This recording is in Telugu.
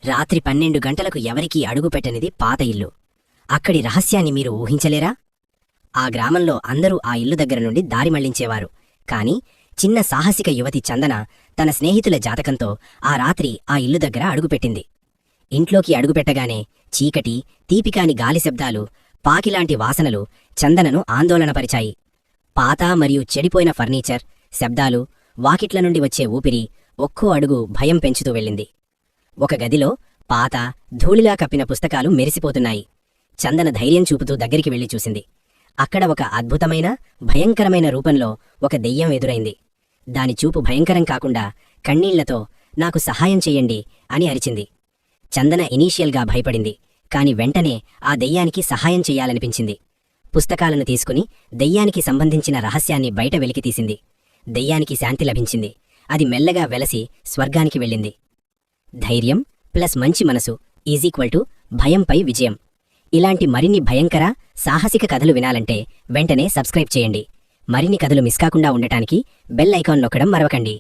రాత్రి 12 గంటలకు ఎవరికీ అడుగుపెట్టనిది పాత ఇల్లు. అక్కడి రహస్యాన్ని మీరు ఊహించలేరా? ఆ గ్రామంలో అందరూ ఆ ఇల్లు దగ్గర నుండి దారి మళ్లించేవారు. కాని చిన్న సాహసిక యువతి చందన తన స్నేహితుల జాతకంతో ఆ రాత్రి ఆ ఇల్లు దగ్గర అడుగుపెట్టింది. ఇంట్లోకి అడుగుపెట్టగానే చీకటి, తీపికాని గాలి శబ్దాలు, పాకిలాంటి వాసనలు చందనను ఆందోళనపరిచాయి. పాత మరియు చెడిపోయిన ఫర్నిచర్, శబ్దాలు, వాకిట్ల నుండి వచ్చే ఊపిరి ఒక్కో అడుగు భయం పెంచుతూ వెళ్ళింది. ఒక గదిలో పాత, ధూళిలా కప్పిన పుస్తకాలు మెరిసిపోతున్నాయి. చందన ధైర్యం చూపుతూ దగ్గరికి వెళ్లి చూసింది. అక్కడ ఒక అద్భుతమైన, భయంకరమైన రూపంలో ఒక దెయ్యం ఎదురైంది. దాని చూపు భయంకరం కాకుండా కన్నీళ్లతో నాకు సహాయం చెయ్యండి అని అరిచింది. చందన ఇనీషియల్గా భయపడింది. కాని వెంటనే ఆ దెయ్యానికి సహాయం చెయ్యాలనిపించింది. పుస్తకాలను తీసుకుని దెయ్యానికి సంబంధించిన రహస్యాన్ని బయట వెలికితీసింది. దెయ్యానికి శాంతి లభించింది. అది మెల్లగా వెలసి స్వర్గానికి వెళ్ళింది. ధైర్యం ప్లస్ మంచి మనసు = భయంపై విజయం. ఇలాంటి మరిన్ని భయంకర, సాహసిక కథలు వినాలంటే వెంటనే సబ్స్క్రైబ్ చేయండి. మరిన్ని కథలు మిస్ కాకుండా ఉండటానికి బెల్ ఐకాన్ నొక్కడం మరవకండి.